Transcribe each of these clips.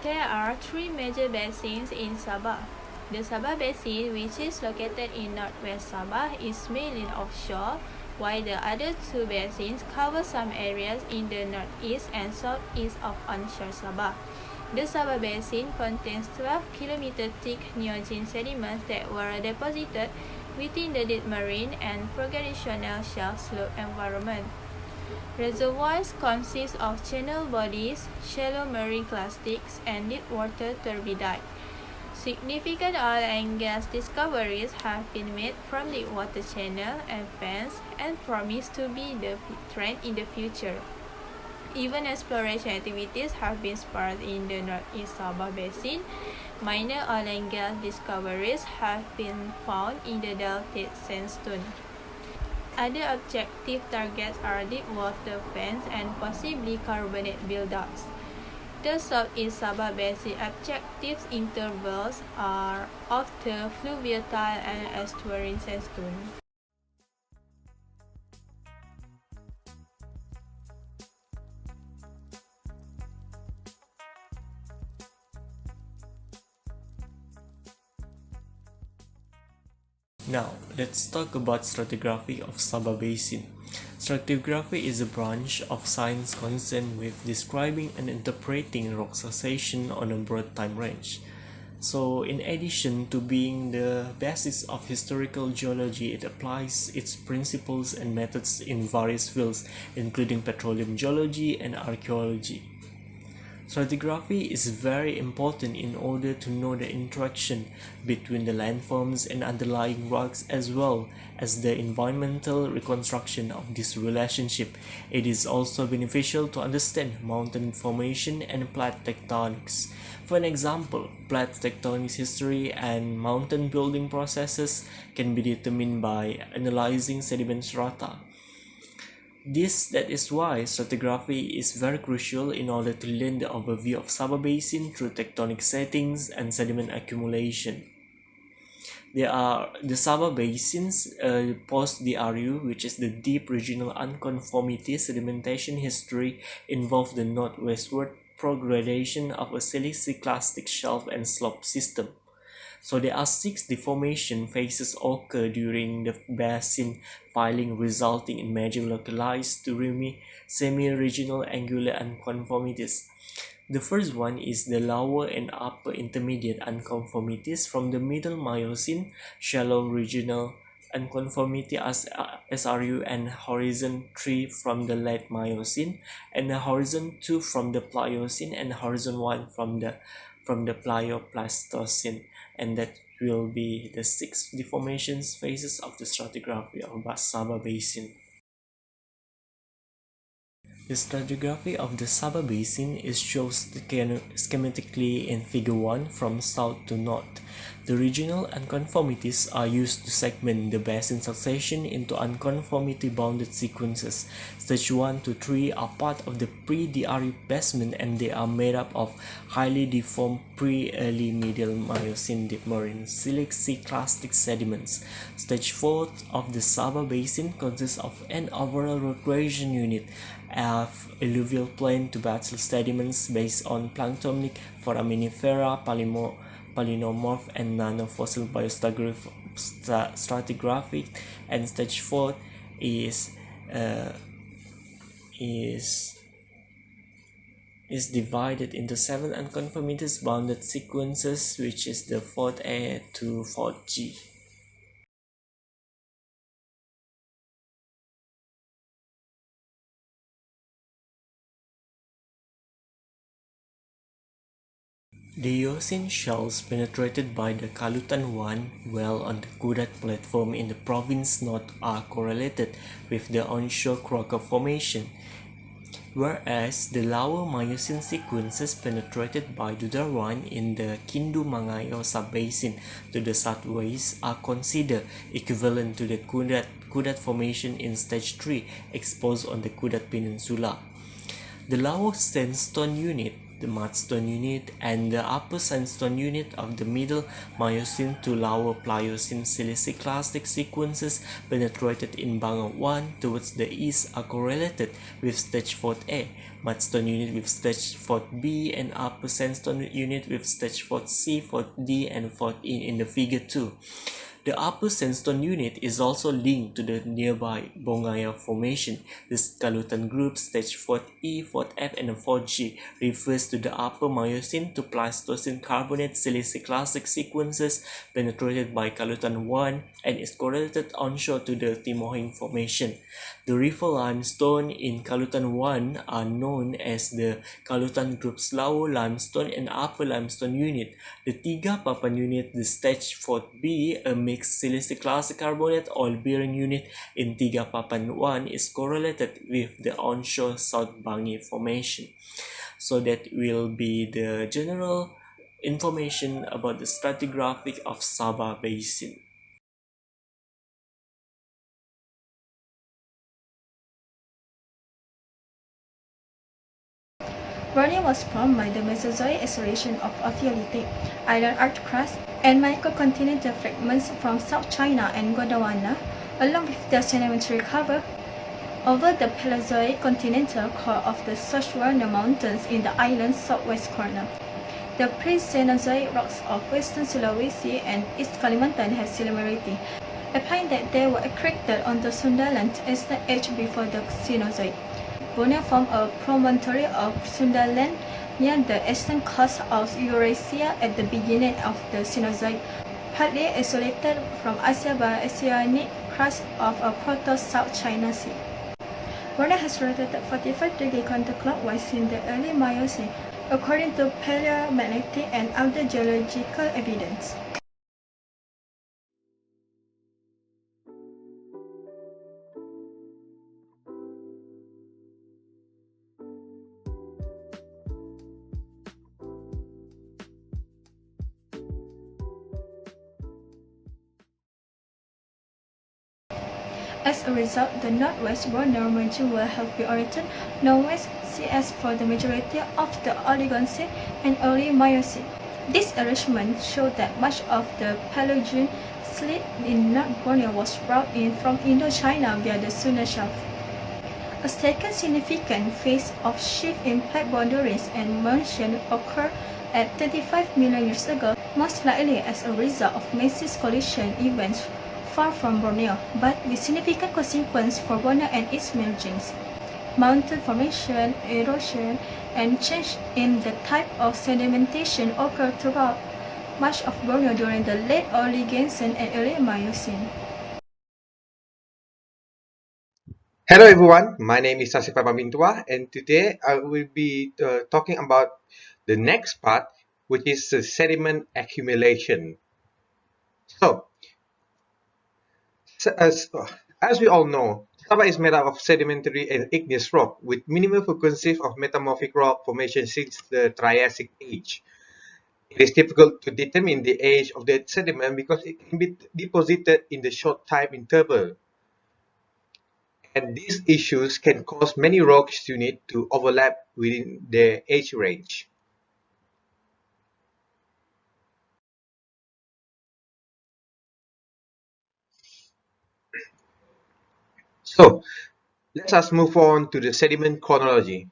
There are three major basins in Sabah. The Sabah Basin, which is located in northwest Sabah, is mainly offshore, while the other two basins cover some areas in the northeast and southeast of onshore Sabah. The Sabah Basin contains 12 km thick neogene sediments that were deposited within the deep marine and progressional shelf slope environment. Reservoirs consist of channel bodies, shallow marine clastics, and deep water turbidite. Significant oil and gas discoveries have been made from the water channel and fans and promise to be the trend in the future. Even exploration activities have been spurred in the Northeast Sabah Basin. Minor oil and gas discoveries have been found in the deltaic sandstone. Other objective targets are deep water fans and possibly carbonate buildups. The Southeast Sabah Basin objective intervals are of the fluviatile and estuarine sandstone. Now, let's talk about stratigraphy of Sabah Basin. Stratigraphy is a branch of science concerned with describing and interpreting rock succession on a broad time range. So, in addition to being the basis of historical geology, it applies its principles and methods in various fields, including petroleum geology and archaeology. Stratigraphy is very important in order to know the interaction between the landforms and underlying rocks as well as the environmental reconstruction of this relationship. It is also beneficial to understand mountain formation and plate tectonics. For an example, plate tectonics history and mountain building processes can be determined by analyzing sediment strata. That is why stratigraphy is very crucial in order to learn the overview of Sabah Basin through tectonic settings and sediment accumulation. There are the Sabah Basins post-DRU, which is the deep regional unconformity sedimentation history, involved the northwestward progradation of a siliciclastic shelf and slope system. So there are 6 deformation phases occur during the basin filing, resulting in major localized to semi-regional angular unconformities. The first one is the lower and upper intermediate unconformities from the middle Miocene, shallow regional unconformity as SRU, and horizon 3 from the late Miocene, and the horizon 2 from the Pliocene, and horizon 1 from the Plioplastocene. And that will be the 6 deformations phases of the stratigraphy of Sabah Basin. The stratigraphy of the Sabah Basin is shown schematically in Figure 1 from south to north. The regional unconformities are used to segment the basin succession into unconformity-bounded sequences. Stage 1 to 3 are part of the pre-DRU basement, and they are made up of highly deformed pre-early medial Miocene deep marine siliciclastic sediments. Stage 4 of the Sabah Basin consists of an overall regression unit of alluvial plain to basal sediments based on planktonic foraminifera, polynomorph, and nanofossil biostratigraphy. And stage 4 is divided into 7 unconformities bounded sequences, which is the 4th A to 4th G. The Eocene shells penetrated by the Kalutan-1 well on the Kudat platform in the province north are correlated with the onshore Crocker Formation, whereas the lower Miocene sequences penetrated by Dudar-1 in the Kindu-Mangayo sub-basin to the southwest are considered equivalent to the Kudat Formation in stage 3 exposed on the Kudat Peninsula. The lower sandstone unit the mudstone unit, and the upper sandstone unit of the middle Miocene to lower Pliocene siliciclastic sequences penetrated in Bangan 1 towards the east are correlated with Stage 4A, mudstone unit with Stage 4B, and upper sandstone unit with Stage 4C, 4D, and 4E in the figure 2. The upper sandstone unit is also linked to the nearby Bongaya Formation. The skeleton group stage 4E, 4F, and 4G refers to the upper Miocene to Pleistocene carbonate siliciclastic sequences penetrated by Calutan 1 and is correlated onshore to the Timohing Formation. The river limestone in Calutan 1 are known as the Calutan group's lower limestone and upper limestone unit. The Tiga Papan unit, the stage 4B, a mixed siliciclastic carbonate oil-bearing unit in Tiga Papan 1, is correlated with the onshore South Bangi Formation. So that will be the general information about the stratigraphic of Sabah Basin. Borneo was formed by the Mesozoic acceleration of Ophiolithic, iron art crust, and microcontinental fragments from South China and Gondwana, along with the sedimentary cover over the Paleozoic continental core of the Szechuan Mountains in the island's southwest corner. The pre-Cenozoic rocks of western Sulawesi and East Kalimantan have similarity, implying that they were accreted on the Sundaland eastern edge before the Cenozoic. Borneo formed a promontory of Sundaland near the eastern coast of Eurasia at the beginning of the Cenozoic, partly isolated from Asia by oceanic crust of a proto-South China Sea. Borneo has rotated 45 degrees counterclockwise since the early Miocene, according to paleomagnetic and other geological evidence. As a result, the Northwest Borneo region will have been oriented northwest CS for the majority of the Oligocene and early Miocene. This arrangement showed that much of the Paleogene slate in North Borneo was brought in from Indochina via the Sunda Shelf. A second significant phase of shift in plate boundaries and motion occurred at 25 million years ago, most likely as a result of massive collision events far from Borneo, but with significant consequences for Borneo and its margins. Mountain formation, erosion, and change in the type of sedimentation occurred throughout much of Borneo during the late Oligocene and early Miocene. Hello everyone, my name is Sasipa Pamintua and today I will be talking about the next part, which is the sediment accumulation. So, as we all know, Sabah is made up of sedimentary and igneous rock with minimal frequency of metamorphic rock formation since the Triassic age. It is difficult to determine the age of the sediment because it can be deposited in the short time interval. And these issues can cause many rock units to overlap within their age range. So, let us move on to the sediment chronology.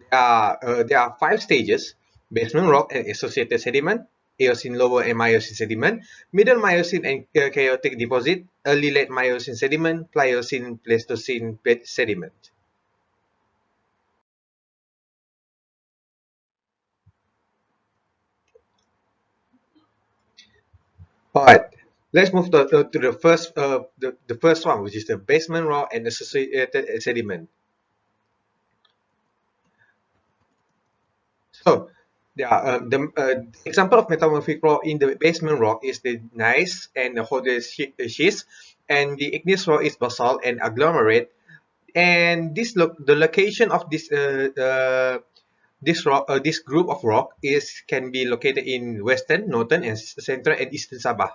There are 5 stages: basement rock and associated sediment, Eocene lower and Miocene sediment, middle Miocene and chaotic deposit, early late Miocene sediment, Pliocene Pleistocene bed sediment. Alright, let's move to the first one, which is the basement rock and associated sediment. So, the example of metamorphic rock in the basement rock is the gneiss and the Hodel schist, and the igneous rock is basalt and agglomerate. And the location of this group of rock can be located in western, northern, and central and eastern Sabah.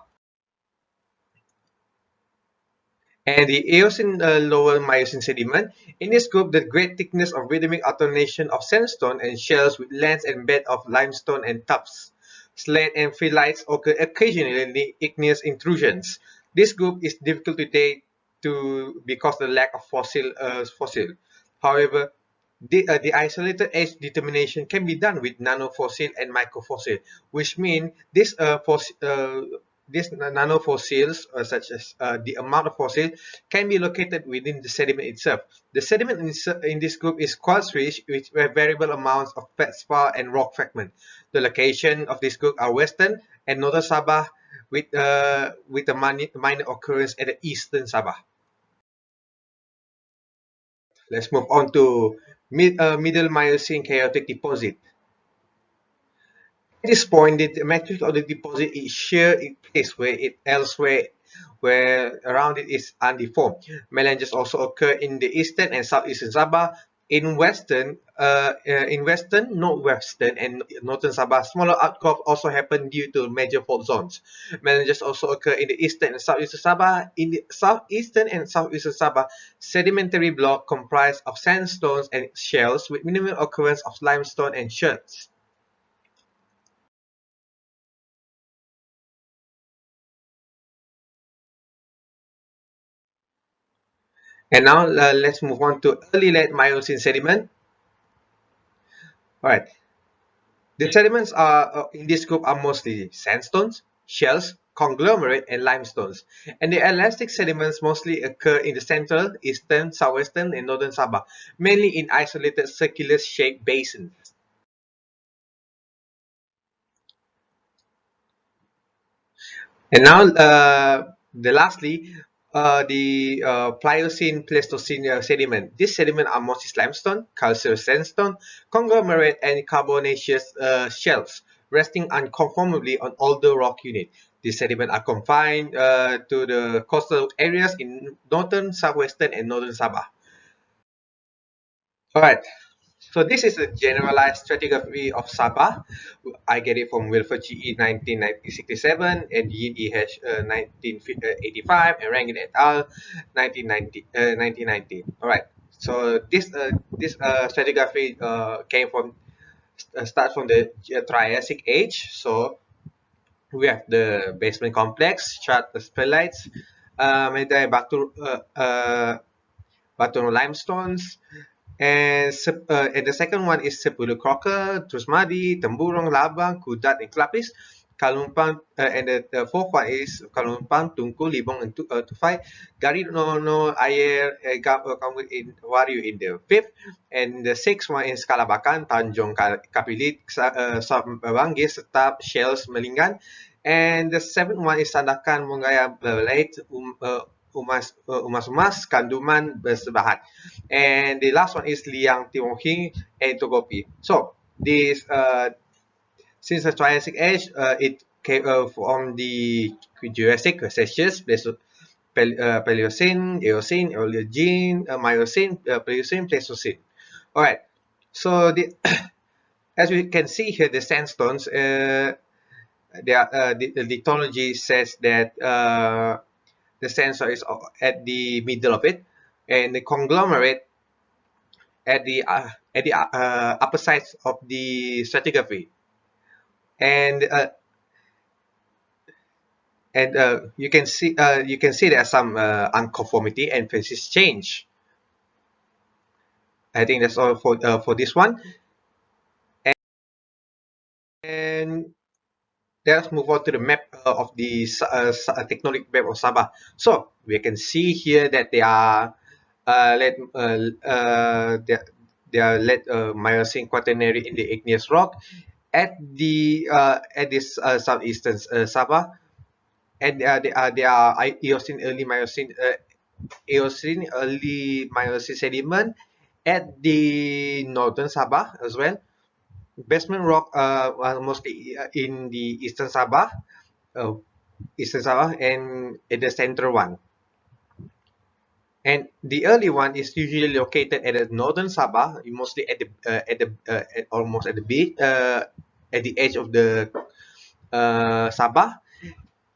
and the Eocene lower Miocene sediment. In this group, the great thickness of rhythmic alternation of sandstone and shells with lands and bed of limestone and tuffs. Slate and phyllites occur occasionally in the igneous intrusions. This group is difficult to date because of the lack of fossil. However, the isolated age determination can be done with nanofossil and microfossil, which mean these nanofossils, such as the amount of fossil, can be located within the sediment itself. The sediment in this group is quartz-rich with variable amounts of feldspar and rock fragment. The location of this group are western and northern Sabah, with a minor occurrence at the eastern Sabah. Let's move on to middle Miocene chaotic deposit. At this point, the matrix of the deposit is shear in place where it elsewhere where around it is undeformed. Melanges also occur in the eastern and southeastern Sabah. In western, northwestern, and northern Sabah, smaller outcrops also happen due to major fault zones. Melanges also occur in the eastern and southeastern Sabah. In the southeastern and southeastern Sabah, sedimentary block comprised of sandstones and shells with minimal occurrence of limestone and scherts. And now let's move on to early late Miocene sediment. All right, the sediments are in this group are mostly sandstones, shells, conglomerate, and limestones. And the elastic sediments mostly occur in the central, eastern, southwestern, and northern Sabah, mainly in isolated circular-shaped basins. And now, lastly, the Pliocene Pleistocene sediment. These sediments are mostly limestone, calcareous sandstone, conglomerate, and carbonaceous shells, resting unconformably on older rock units. These sediments are confined to the coastal areas in northern, southwestern, and northern Sabah. All right. So this is a generalized stratigraphy of Sabah. I get it from Wilford GE 1967 and Yin EH 1985 and Rangin et al. 1990. All right. So this stratigraphy came from starts from the Triassic age. So we have the basement complex, chart the spherulites, Batu limestones, and the second one is Sepuluh Crocker, Trusmadi, Temburong, Labang, Kudat, and Klapis. Kalumpang, and the fourth one is Kalumpang, Tungku, Libong, and Tufai. Gari no Ayer, come in Wariu in the fifth. And the sixth one is Kalabakan, Tanjong Kapilit, Sabangis, Setap, Shells, Melingan. And the seventh one is Sandakan, Mongaya, Belait, Umas, Kanduman, Bersebahat. And the last one is Liang, Timohi, and Togopi. So this since the Triassic age, it came from the Jurassic, Cretaceous, Paleocene, Eocene, Eocene, Miocene, Pliocene, Pleistocene. All right. So as we can see here, the sandstones, the lithology says that the sandstone is at the middle of it, and the conglomerate at the upper sides of the stratigraphy, and you can see there are some unconformity and phase change. I think that's all for this one, and let's move on to the map of the tectonic map of Sabah. So we can see here that they are let they are led Miocene quaternary in the igneous rock at this southeastern Sabah, and they are Eocene early Miocene sediment at the northern Sabah as well. Basement rock are mostly in the uh, eastern Sabah, and at the central one. And the early one is usually located at the northern Sabah, mostly at almost at the beach, at the edge of the Sabah.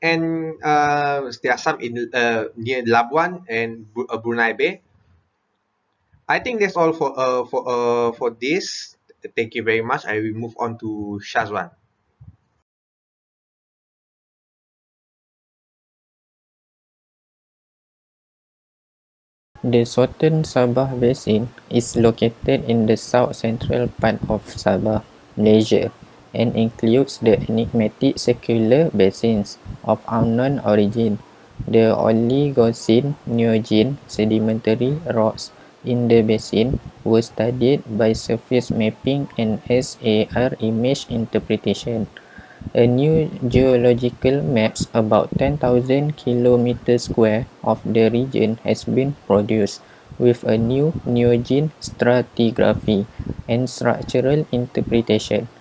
and there are some in near Labuan and Brunei Bay. I think that's all for this. Thank you very much. I will move on to Shazwan. The southern Sabah Basin is located in the south-central part of Sabah, Malaysia, and includes the enigmatic circular basins of unknown origin. The Oligocene Neogene sedimentary rocks in the basin were studied by surface mapping and SAR image interpretation. A new geological maps about 10,000 km square of the region has been produced, with a new Neogene stratigraphy and structural interpretation.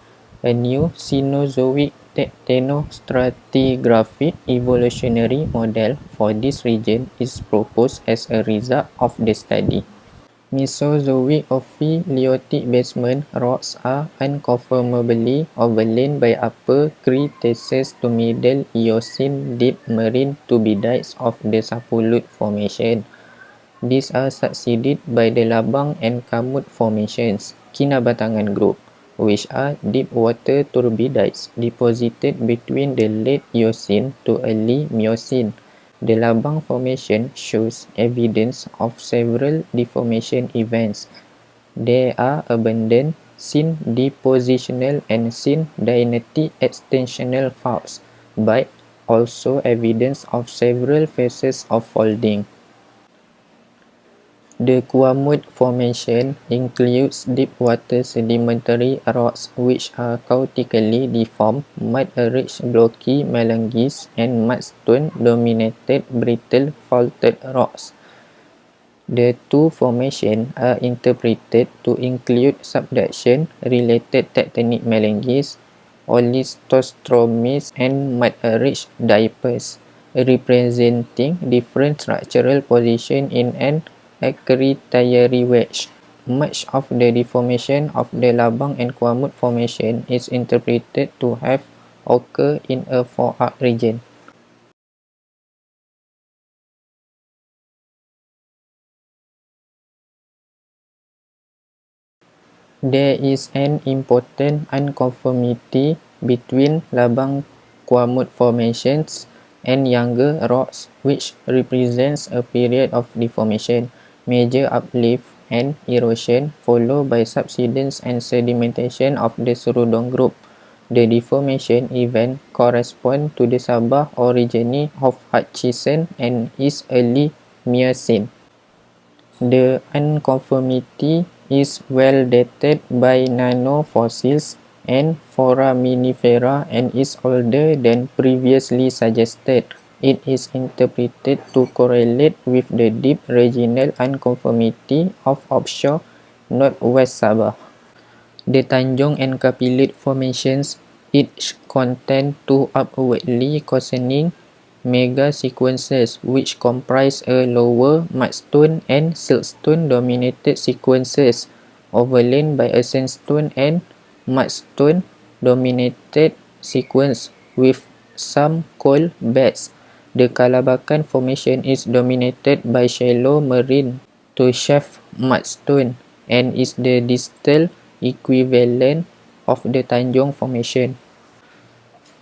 A new Cenozoic tectanostratigraphic evolutionary model for this region is proposed as a result of the study. Mesozoic ophiolithic basement rocks are unconfirmably overlain by Upper Cretaceous to Middle Eocene deep marine turbidite of the Sapulut Formation. These are succeeded by the Labang and Kamut Formations, Kinabatangan Group, which are deep water turbidites deposited between the late Eocene to early Miocene. The Labang Formation shows evidence of several deformation events. There are abundant syn-depositional and syn-dianetic extensional faults, but also evidence of several phases of folding. The Kuamut Formation includes deep-water sedimentary rocks which are chaotically deformed, mud-rich blocky malunggis, and mudstone-dominated brittle faulted rocks. The two formations are interpreted to include subduction-related tectonic malunggis, oligostromies, and mud-rich diapirs, representing different structural positions in an acrotierary wedge. Much of the deformation of the Labang and Kuamut formation is interpreted to have occurred in a forearc region. There is an important unconformity between Labang Kuamut formations and younger rocks, which represents a period of deformation, major uplift, and erosion, followed by subsidence and sedimentation of the Serudong group. The deformation event correspond to the Sabah orogeny of Hutchison and is early Miocene. The unconformity is well dated by nanofossils and foraminifera and is older than previously suggested. It is interpreted to correlate with the deep regional unconformity of offshore northwest Sabah. The Tanjong and Kapilit formations each contain two upwardly containing mega-sequences which comprise a lower mudstone and siltstone dominated sequences overlain by a sandstone and mudstone dominated sequence with some coal beds. The Kalabakan formation is dominated by shallow marine to shaft mudstone and is the distal equivalent of the Tanjong formation.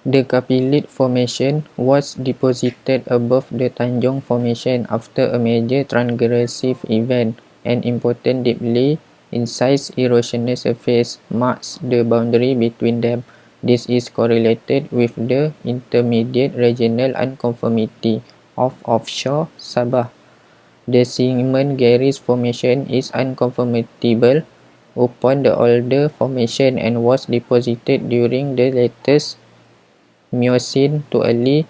The Kapilit Formation was deposited above the Tanjong Formation after a major transgressive event. An important deeply incised erosional surface marks the boundary between them. This is correlated with the intermediate regional unconformity of offshore Sabah. The Simon Garris Formation is unconformable upon the older formation and was deposited during the latest Miocene to early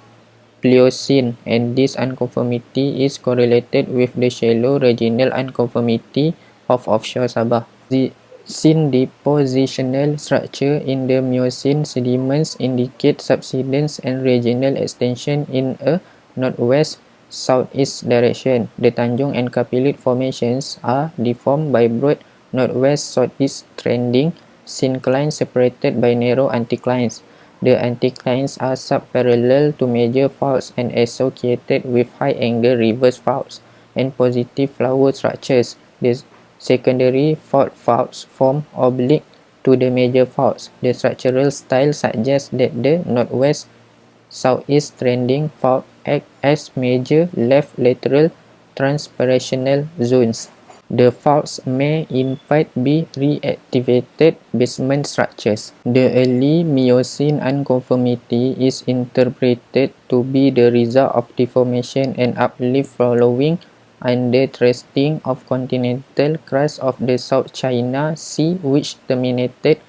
Pliocene, and this unconformity is correlated with the shallow regional unconformity of offshore Sabah. The syn-depositional structure in the Miocene sediments indicate subsidence and regional extension in a northwest-southeast direction. The Tanjong and Kapilit formations are deformed by broad northwest-southeast trending synclines separated by narrow anticlines. The anticlines are subparallel to major faults and associated with high-angle reverse faults and positive flower structures. The secondary faults form oblique to the major faults. The structural style suggests that the northwest-southeast trending fault act as major left lateral transpirational zones. The faults may in fact be reactivated basement structures. The early Miocene unconformity is interpreted to be the result of deformation and uplift following underthrusting of continental crust of the South China Sea, which terminated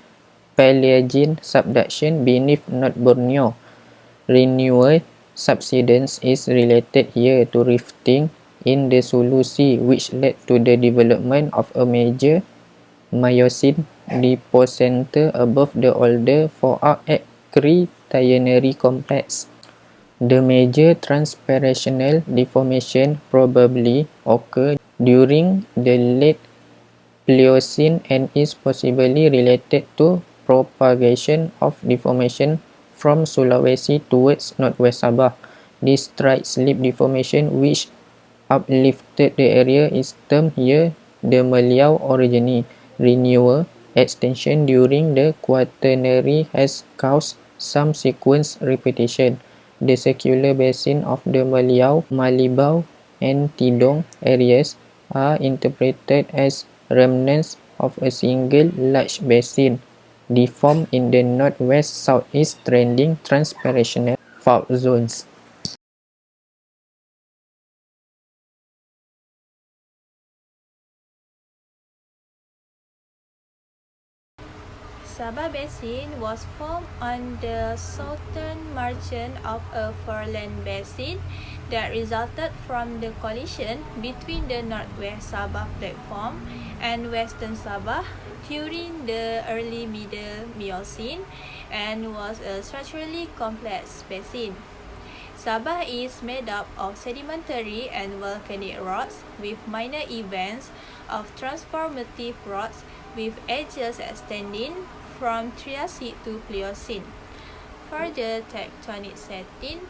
Paleogene subduction beneath North Borneo. Renewal subsidence is related here to rifting in the Sulu Sea, which led to the development of a major Miocene deposcenter above the older Forearc at Quaternary complex. The major transpirational deformation probably occurred during the late Pliocene and is possibly related to propagation of deformation from Sulawesi towards northwest Sabah. This strike-slip deformation, which uplifted the area, is termed here the Meliau orogeny. Renewal extension during the Quaternary has caused some sequence repetition. The circular basin of the Meliau, Malibau, and Tidong areas are interpreted as remnants of a single large basin, deformed in the northwest-southeast trending transpirational fault zones. Sabah Basin was formed on the southern margin of a foreland basin that resulted from the collision between the northwest Sabah platform and western Sabah during the early Middle Miocene and was a structurally complex basin. Sabah is made up of sedimentary and volcanic rocks with minor events of transformative rocks with edges extending from Triassic to Pliocene. For the tectonic setting,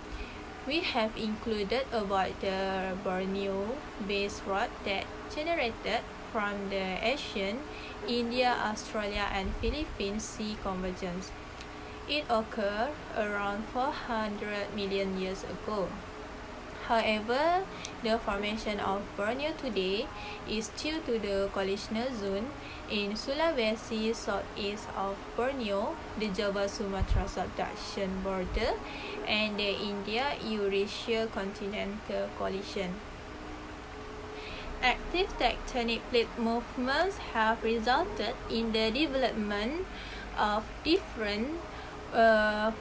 we have included about the Borneo base rock that generated from the Asian, India, Australia, and Philippines sea convergence. It occurred around 400 million years ago. However, the formation of Borneo today is due to the collisional zone in Sulawesi southeast of Borneo, the Java-Sumatra subduction border, and the India-Eurasia continental collision. Active tectonic plate movements have resulted in the development of different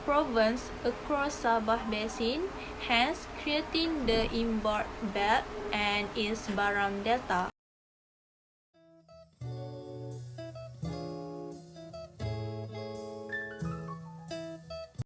provinces across Sabah Basin, hence creating the inboard belt and its Baram Delta.